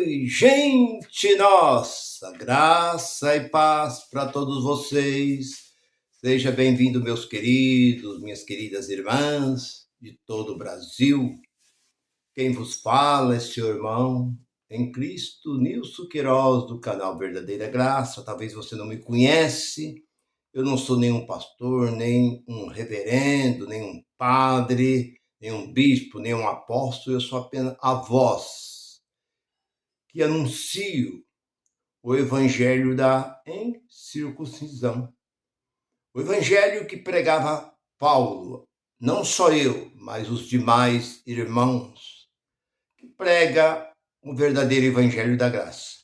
Oi, gente nossa, graça e paz para todos vocês. Seja bem-vindo, meus queridos, minhas queridas irmãs de todo o Brasil. Quem vos fala é seu irmão em Cristo, Nilson Queiroz, do canal Verdadeira Graça. Talvez você não me conhece. Eu não sou nenhum pastor, nem um reverendo, nem um padre, nem um bispo, nem um apóstolo. Eu sou apenas a voz que anuncio o evangelho da incircuncisão. O evangelho que pregava Paulo, não só eu, mas os demais irmãos, que prega o verdadeiro evangelho da graça.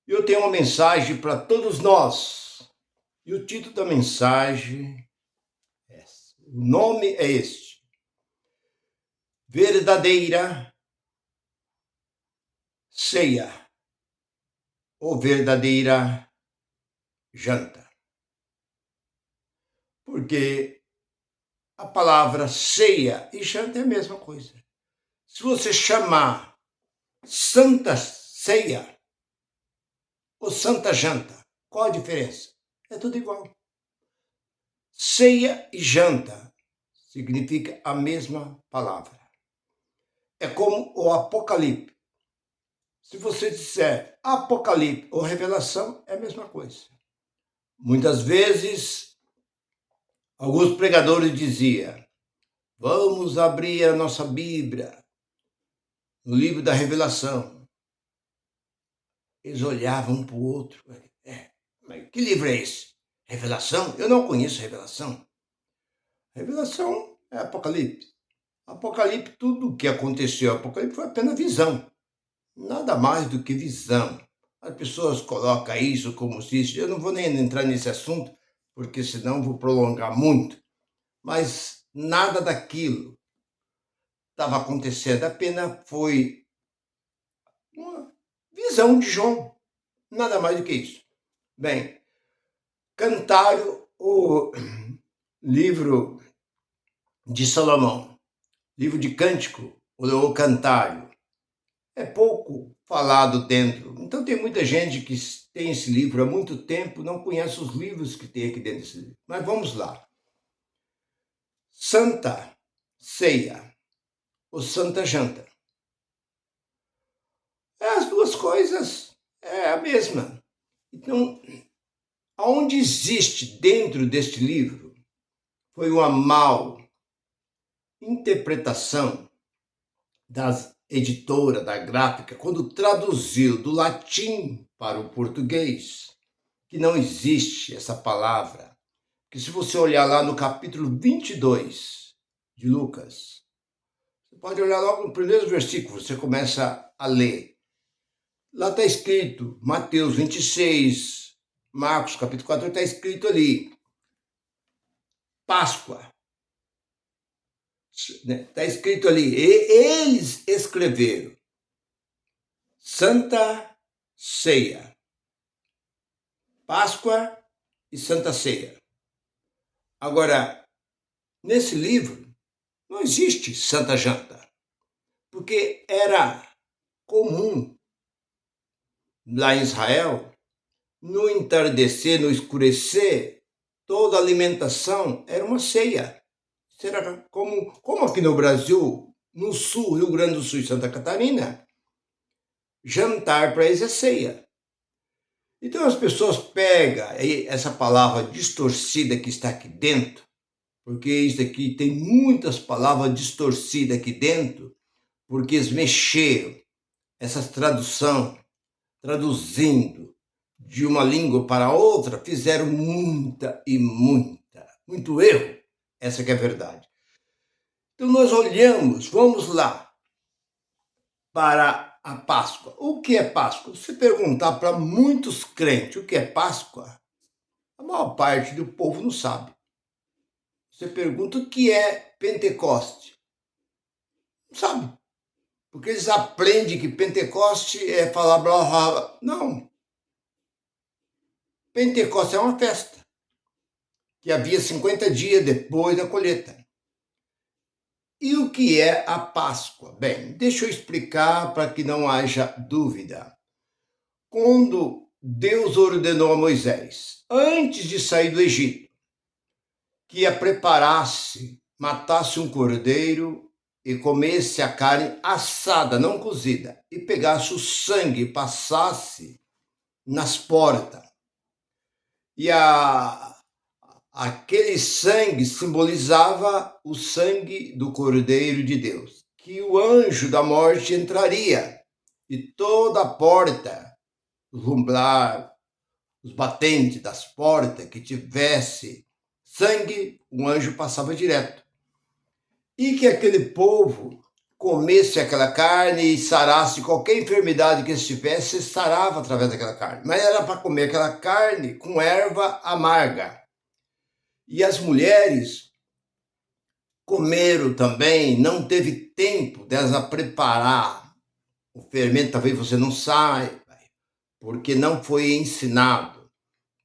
Eu tenho uma mensagem para todos nós. E o título da mensagem é o nome é este: Verdadeira ceia ou verdadeira janta. Porque a palavra ceia e janta é a mesma coisa. Se você chamar Santa Ceia ou Santa Janta, qual a diferença? É tudo igual. Ceia e janta significa a mesma palavra. É como o Apocalipse. Se você disser Apocalipse ou Revelação, é a mesma coisa. Muitas vezes, alguns pregadores diziam: vamos abrir a nossa Bíblia no livro da Revelação. Eles olhavam um para o outro. Mas que livro é esse? Revelação? Eu não conheço Revelação. Revelação é Apocalipse. Apocalipse, tudo o que aconteceu, Apocalipse foi apenas visão. Nada mais do que visão. As pessoas colocam isso como se isso. Eu não vou nem entrar nesse assunto, porque senão vou prolongar muito. Mas nada daquilo estava acontecendo, apenas foi uma visão de João. Nada mais do que isso. Bem, Cantário, o livro de Salomão, livro de Cântico, o Cantário, é pouco falado dentro. Então tem muita gente que tem esse livro há muito tempo, não conhece os livros que tem aqui dentro desse livro. Mas vamos lá. Santa Ceia ou Santa Janta. As duas coisas é a mesma. Então, aonde existe dentro deste livro foi uma mal interpretação das editora da gráfica quando traduziu do latim para o português, que não existe essa palavra. Que se você olhar lá no capítulo 22 de Lucas, você pode olhar logo no primeiro versículo, você começa a ler. Lá está escrito, Mateus 26, Marcos capítulo 4, está escrito ali, Páscoa. Está escrito ali, e eles escreveram Santa Ceia, Páscoa e Santa Ceia. Agora, nesse livro, não existe Santa Janta, porque era comum lá em Israel, no entardecer, no escurecer, toda alimentação era uma ceia. Será como aqui no Brasil, no sul, Rio Grande do Sul e Santa Catarina, jantar para eles é ceia. Então as pessoas pegam essa palavra distorcida que está aqui dentro, porque isso aqui tem muitas palavras distorcidas aqui dentro, porque eles mexeram essas traduzindo de uma língua para outra, fizeram muito erro. Essa que é a verdade. Então nós olhamos, vamos lá, para a Páscoa. O que é Páscoa? Se perguntar para muitos crentes o que é Páscoa, a maior parte do povo não sabe. Você pergunta o que é Pentecoste. Não sabe. Porque eles aprendem que Pentecoste é falar blá blá blá. Não. Pentecoste é uma festa que havia 50 dias depois da colheita. E o que é a Páscoa? Bem, deixa eu explicar para que não haja dúvida. Quando Deus ordenou a Moisés, antes de sair do Egito, que matasse um cordeiro e comesse a carne assada, não cozida, e pegasse o sangue e passasse nas portas. E aquele sangue simbolizava o sangue do Cordeiro de Deus, que o anjo da morte entraria e toda a porta, os umbrais, os batentes das portas que tivesse sangue, o anjo passava direto. E que aquele povo comesse aquela carne e sarasse qualquer enfermidade que estivesse, sarava através daquela carne. Mas era para comer aquela carne com erva amarga. E as mulheres comeram também, não teve tempo delas preparar o fermento, talvez você não saiba, porque não foi ensinado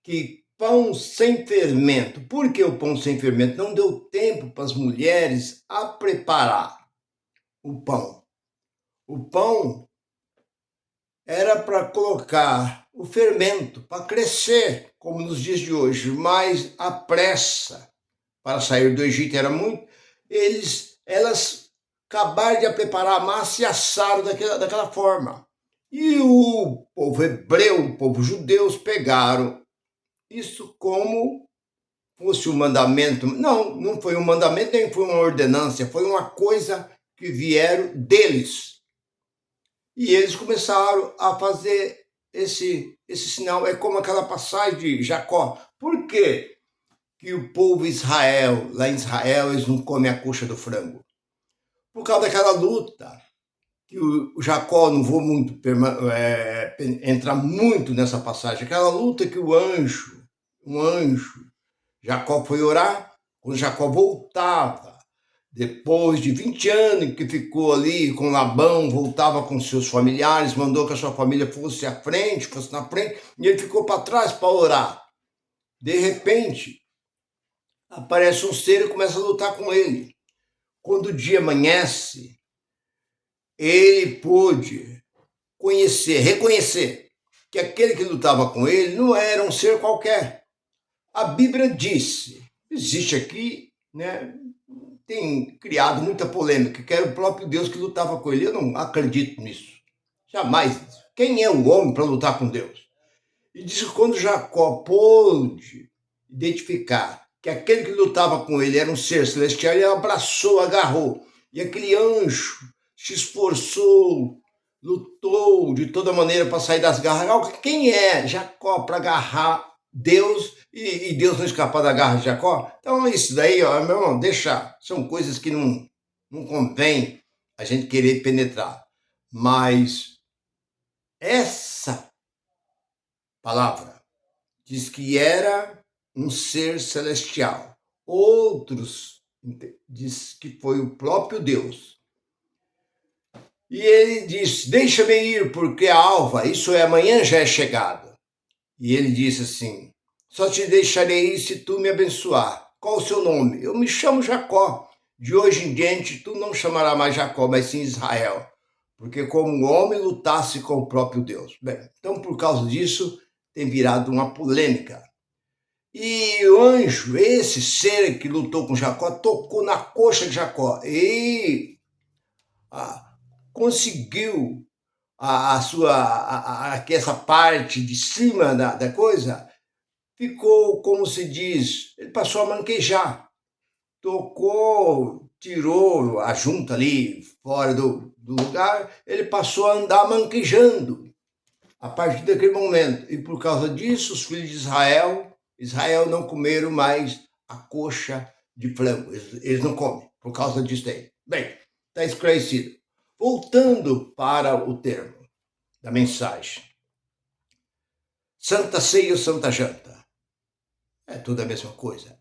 que pão sem fermento. Por que o pão sem fermento? Não deu tempo para as mulheres a preparar o pão. O pão era para colocar o fermento, para crescer, como nos dias de hoje, mas a pressa para sair do Egito era muito. Elas acabaram de preparar a massa e assaram daquela forma. E o povo hebreu, o povo judeu, pegaram isso como fosse um mandamento. Não, não foi um mandamento, nem foi uma ordenança, foi uma coisa que vieram deles. E eles começaram a fazer esse sinal. É como aquela passagem de Jacó. Por quê que o povo Israel, lá em Israel, eles não comem a coxa do frango? Por causa daquela luta, que o Jacó, não vou muito entrar muito nessa passagem, aquela luta que um anjo, Jacó foi orar, quando Jacó voltava, depois de 20 anos que ficou ali com Labão, voltava com seus familiares, mandou que a sua família fosse à frente, fosse na frente, e ele ficou para trás para orar. De repente, aparece um ser e começa a lutar com ele. Quando o dia amanhece, ele pôde reconhecer que aquele que lutava com ele não era um ser qualquer. A Bíblia disse, existe aqui, né, tem criado muita polêmica, que era o próprio Deus que lutava com ele. Eu não acredito nisso. Jamais. Quem é o homem para lutar com Deus? E diz que quando Jacó pôde identificar que aquele que lutava com ele era um ser celestial, ele abraçou, agarrou. E aquele anjo se esforçou, lutou de toda maneira para sair das garras. Quem é Jacó para agarrar Deus e Deus não escapar da garra de Jacó? Então isso daí, ó, meu irmão, deixa. São coisas que não convém a gente querer penetrar. Mas essa palavra diz que era um ser celestial. Outros diz que foi o próprio Deus. E ele disse, deixa-me ir, porque a alva, isso é, amanhã já é chegado. E ele disse assim, só te deixarei ir se tu me abençoar. Qual o seu nome? Eu me chamo Jacó. De hoje em diante, tu não chamarás mais Jacó, mas sim Israel. Porque como um homem lutasse com o próprio Deus. Bem, então por causa disso, tem virado uma polêmica. E o anjo, esse ser que lutou com Jacó, tocou na coxa de Jacó e conseguiu essa parte de cima da coisa, ficou, como se diz, ele passou a manquejar. Tocou, tirou a junta ali fora do lugar, ele passou a andar manquejando a partir daquele momento. E por causa disso, os filhos de Israel não comeram mais a coxa de frango. Eles não comem, por causa disso aí. Bem, está esclarecido. Voltando para o termo da mensagem. Santa Ceia ou Santa Janta? É tudo a mesma coisa.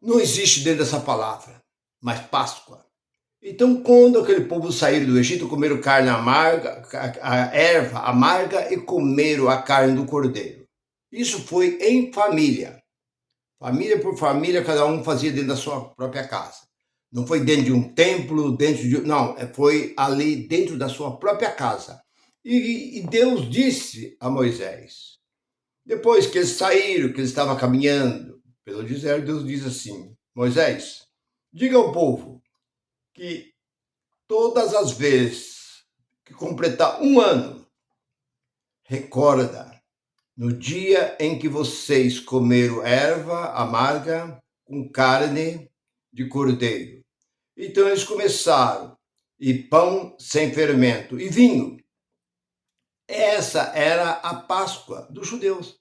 Não existe dentro dessa palavra, mas Páscoa. Então, quando aquele povo saíram do Egito, comeram carne amarga, a erva amarga e comeram a carne do cordeiro. Isso foi em família. Família por família, cada um fazia dentro da sua própria casa. Não foi dentro de um templo, não, foi ali dentro da sua própria casa. E Deus disse a Moisés, depois que eles saíram, que eles estavam caminhando pelo deserto, Deus diz assim, Moisés, diga ao povo que todas as vezes que completar um ano, recorda, no dia em que vocês comeram erva amarga com carne de cordeiro. Então eles começaram, e pão sem fermento, e vinho. Essa era a Páscoa dos judeus.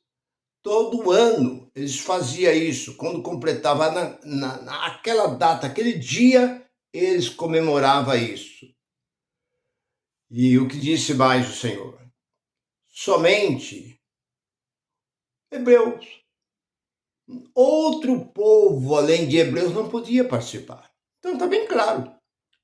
Todo ano eles faziam isso. Quando completava naquela data, aquele dia, eles comemoravam isso. E o que disse mais o Senhor? Somente hebreus. Outro povo, além de hebreus, não podia participar. Então está bem claro.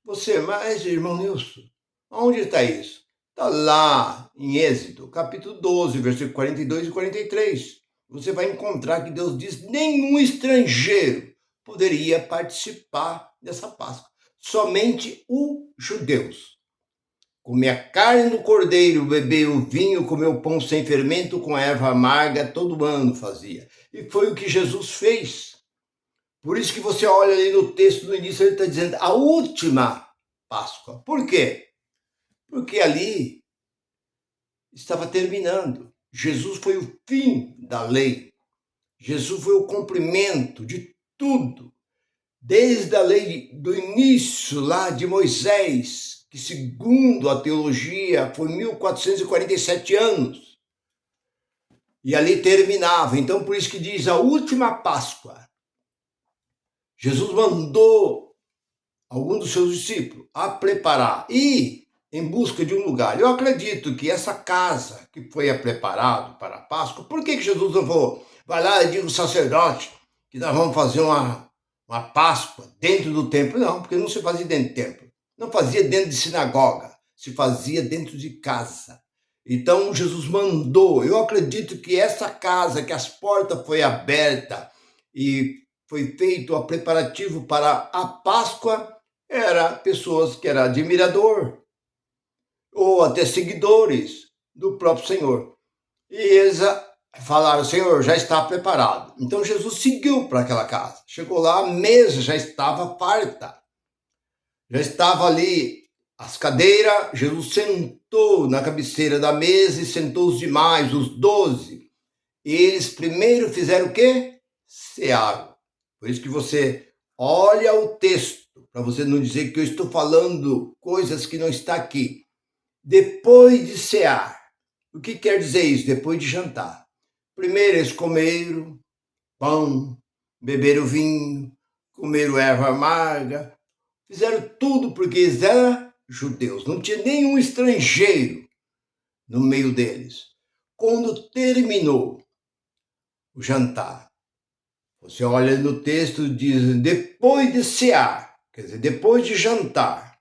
Mas irmão Nilson, onde está isso? Está lá em Êxodo, capítulo 12, versículo 42 e 43. Você vai encontrar que Deus diz nenhum estrangeiro poderia participar dessa Páscoa. Somente os judeus. Comer a carne do cordeiro, beber o vinho, comer o pão sem fermento com erva amarga, todo ano fazia. E foi o que Jesus fez. Por isso que você olha ali no texto, no início, ele está dizendo a última Páscoa. Por quê? Porque ali estava terminando. Jesus foi o fim da lei. Jesus foi o cumprimento de tudo. Desde a lei do início lá de Moisés, que segundo a teologia foi 1447 anos. E ali terminava. Então por isso que diz a última Páscoa. Jesus mandou algum dos seus discípulos a preparar e em busca de um lugar. Eu acredito que essa casa que foi preparada para a Páscoa, por que Jesus não falou? Vai lá e diga ao sacerdote que nós vamos fazer uma Páscoa dentro do templo. Não, porque não se fazia dentro do templo. Não fazia dentro de sinagoga, se fazia dentro de casa. Então Jesus mandou. Eu acredito que essa casa, que as portas foi aberta e foi feito o preparativo para a Páscoa, era pessoas que eram admirador ou até seguidores do próprio Senhor. E eles falaram, Senhor, já está preparado. Então Jesus seguiu para aquela casa. Chegou lá, a mesa já estava farta. Já estava ali as cadeiras, Jesus sentou na cabeceira da mesa e sentou os demais, os 12. E eles primeiro fizeram o quê? Cearam. Por isso que você olha o texto, para você não dizer que eu estou falando coisas que não está aqui. Depois de cear. O que quer dizer isso? Depois de jantar. Primeiro eles comeram pão, beberam vinho, comeram erva amarga, fizeram tudo porque eles eram judeus, não tinha nenhum estrangeiro no meio deles. Quando terminou o jantar, você olha no texto, diz, depois de cear, quer dizer, depois de jantar,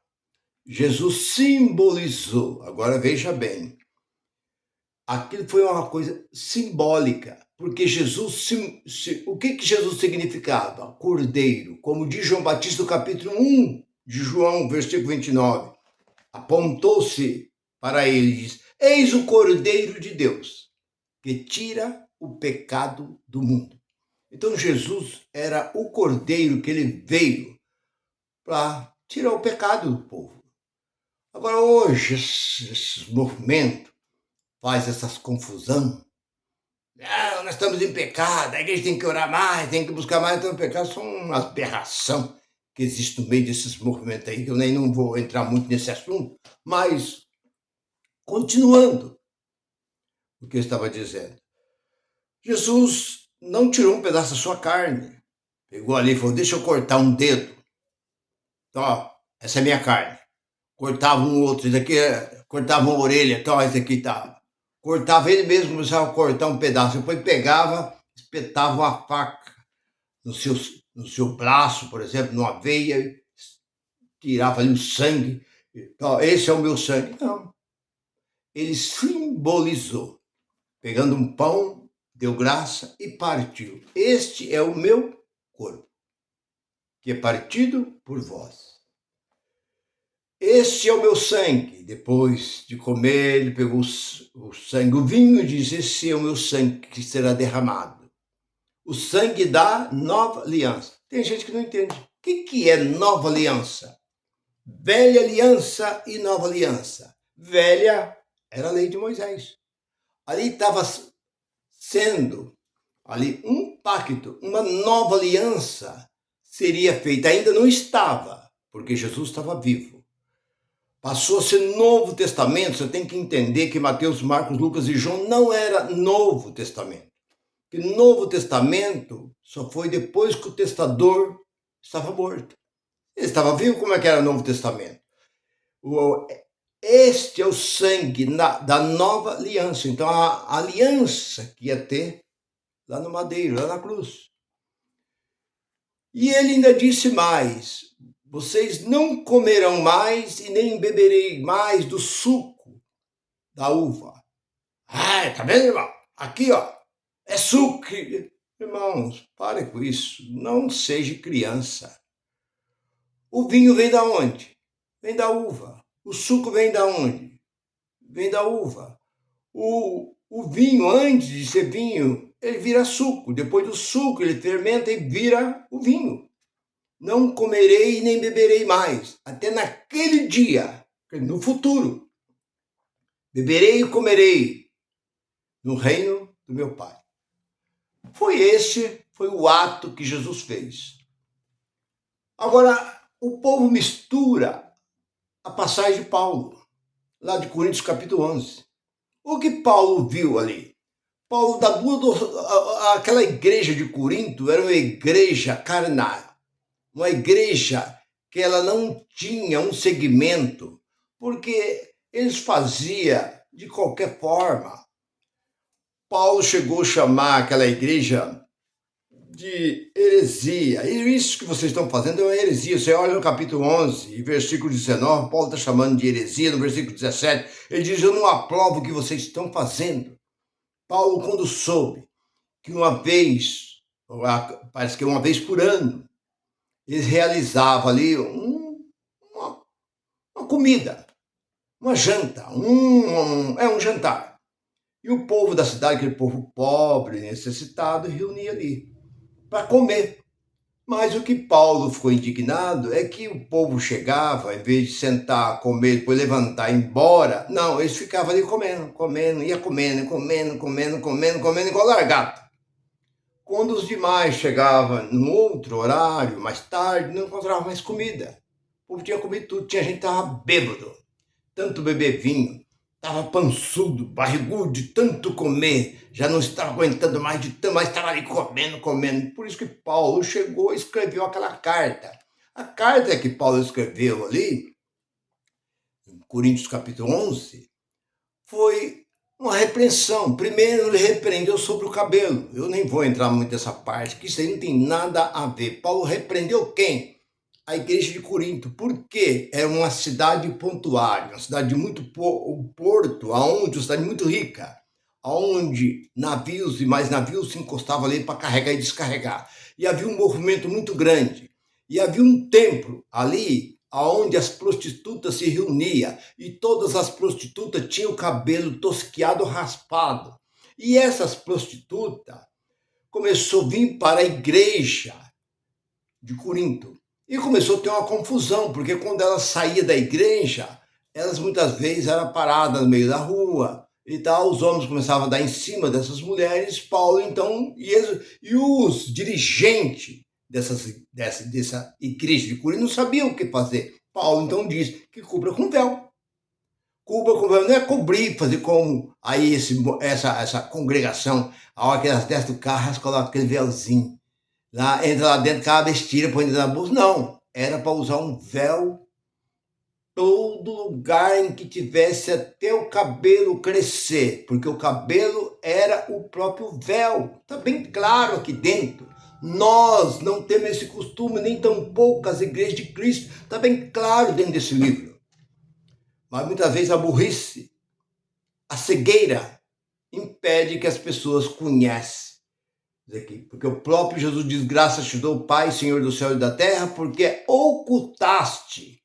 Jesus simbolizou, agora veja bem, aquilo foi uma coisa simbólica, porque Jesus, o que Jesus significava? Cordeiro, como diz João Batista no capítulo 1 de João, versículo 29, apontou-se para ele e diz, eis o Cordeiro de Deus, que tira o pecado do mundo. Então Jesus era o Cordeiro que ele veio para tirar o pecado do povo. Agora hoje esses movimentos faz essas confusão. Não, nós estamos em pecado, a igreja tem que orar mais, tem que buscar mais, então o pecado são uma aberração que existe no meio desses movimentos aí, que eu nem não vou entrar muito nesse assunto, mas continuando o que eu estava dizendo. Jesus não tirou um pedaço da sua carne, pegou ali e falou, deixa eu cortar um dedo. Então, ó, essa é minha carne. Cortava um outro, esse aqui cortava uma orelha, então esse aqui tá. Cortava ele mesmo, começava a cortar um pedaço, depois pegava, espetava uma faca no seu braço, por exemplo, numa veia, tirava ali o sangue. Então, esse é o meu sangue. Não. Ele simbolizou, pegando um pão, deu graça e partiu. Este é o meu corpo. que é partido por vós. Este é o meu sangue. Depois de comer, ele pegou o sangue, o vinho, e diz: esse é o meu sangue que será derramado. O sangue da nova aliança. Tem gente que não entende. O que é nova aliança? Velha aliança e nova aliança. Velha era a lei de Moisés. Ali estava sendo um pacto, uma nova aliança seria feita. Ainda não estava, porque Jesus estava vivo. Passou a ser Novo Testamento. Você tem que entender que Mateus, Marcos, Lucas e João não era Novo Testamento. Que Novo Testamento só foi depois que o testador estava morto. Ele estava vivo, como é que era o Novo Testamento? Este é o sangue da nova aliança. Então, a aliança que ia ter lá no madeiro, lá na cruz. E ele ainda disse mais: vocês não comerão mais e nem beberei mais do suco da uva. Ah, tá vendo, irmão? Aqui, ó, é suco. Irmãos, pare com isso. Não seja criança. O vinho vem da onde? Vem da uva. O suco vem da onde? Vem da uva. O vinho, antes de ser vinho, ele vira suco. Depois do suco, ele fermenta e vira o vinho. Não comerei nem beberei mais, até naquele dia, no futuro. Beberei e comerei no reino do meu Pai. Foi o ato que Jesus fez. Agora, o povo mistura a passagem de Paulo, lá de Coríntios capítulo 11. O que Paulo viu ali? Paulo, aquela igreja de Corinto era uma igreja carnal, uma igreja que ela não tinha um segmento, porque eles faziam de qualquer forma. Paulo chegou a chamar aquela igreja de heresia. E isso que vocês estão fazendo é uma heresia. Você olha no capítulo 11, versículo 19, Paulo está chamando de heresia. No versículo 17, ele diz: eu não aprovo o que vocês estão fazendo. Paulo, quando soube que uma vez, parece que uma vez por ano, eles realizavam ali uma comida, uma janta, um jantar. E o povo da cidade, aquele povo pobre, necessitado, reunia ali para comer. Mas o que Paulo ficou indignado é que o povo chegava, em vez de sentar, comer, depois levantar e ir embora, não, eles ficavam ali comendo, ia comendo, igual largato. Quando os demais chegavam num outro horário, mais tarde, não encontravam mais comida. O povo tinha comido tudo, tinha gente que estava bêbado, tanto beber vinho, estava pançudo, barrigudo de tanto comer, já não estava aguentando mais de tanto, mas estava ali comendo. Por isso que Paulo chegou e escreveu aquela carta. A carta que Paulo escreveu ali, em Coríntios capítulo 11, foi uma repreensão. Primeiro ele repreendeu sobre o cabelo. Eu nem vou entrar muito nessa parte, que isso aí não tem nada a ver. Paulo repreendeu quem? A igreja de Corinto, porque era uma cidade portuária, uma cidade de muito porto, uma cidade muito rica, onde navios e mais navios se encostavam ali para carregar e descarregar. E havia um movimento muito grande. E havia um templo ali, onde as prostitutas se reuniam, e todas as prostitutas tinham o cabelo tosquiado, raspado. E essas prostitutas começaram a vir para a igreja de Corinto. E começou a ter uma confusão, porque quando elas saíam da igreja, elas muitas vezes eram paradas no meio da rua e tal, os homens começavam a dar em cima dessas mulheres. Paulo, então, e os dirigentes dessa igreja de Corinto não sabiam o que fazer. Paulo, então, diz que cubra com véu. Cubra com véu não é cobrir, fazer como aí essa congregação, a hora que elas descem do carro, elas colocam aquele véuzinho. Lá, entra lá dentro, cabe, tira, põe dentro da bolsa. Não, era para usar um véu todo lugar em que tivesse até o cabelo crescer, porque o cabelo era o próprio véu. Está bem claro aqui dentro. Nós não temos esse costume, nem tão poucas igrejas de Cristo. Está bem claro dentro desse livro. Mas muitas vezes a burrice, a cegueira, impede que as pessoas conheçam aqui, porque o próprio Jesus diz, graças te dou, Pai, Senhor do céu e da terra, porque ocultaste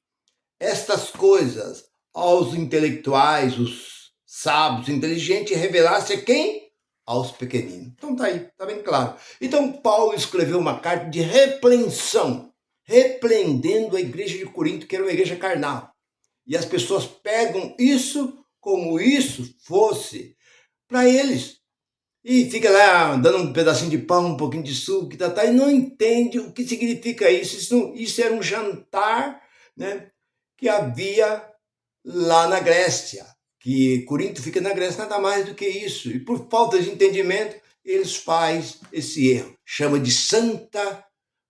estas coisas aos intelectuais, os sábios, inteligentes, e revelaste a quem? Aos pequeninos. Então tá aí, tá bem claro. Então Paulo escreveu uma carta de repreensão, repreendendo a igreja de Corinto, que era uma igreja carnal. E as pessoas pegam isso como isso fosse para eles. E fica lá dando um pedacinho de pão, um pouquinho de suco, e não entende o que significa isso. Isso era um jantar, né, que havia lá na Grécia, que Corinto fica na Grécia, nada mais do que isso. E por falta de entendimento, eles fazem esse erro. Chama de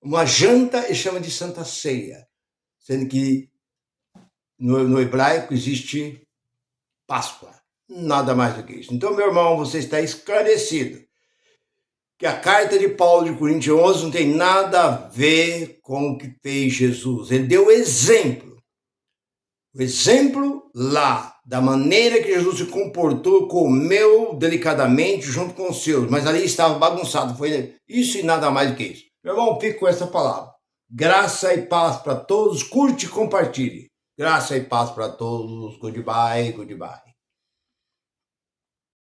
uma janta e chama de santa ceia. Sendo que no hebraico existe Páscoa. Nada mais do que isso. Então, meu irmão, você está esclarecido que a carta de Paulo de Coríntios 11 não tem nada a ver com o que fez Jesus. Ele deu exemplo. O exemplo lá, da maneira que Jesus se comportou, comeu delicadamente junto com os seus, mas ali estava bagunçado. Foi isso e nada mais do que isso. Meu irmão, fico com essa palavra. Graça e paz para todos. Curte e compartilhe. Graça e paz para todos. Goodbye, goodbye.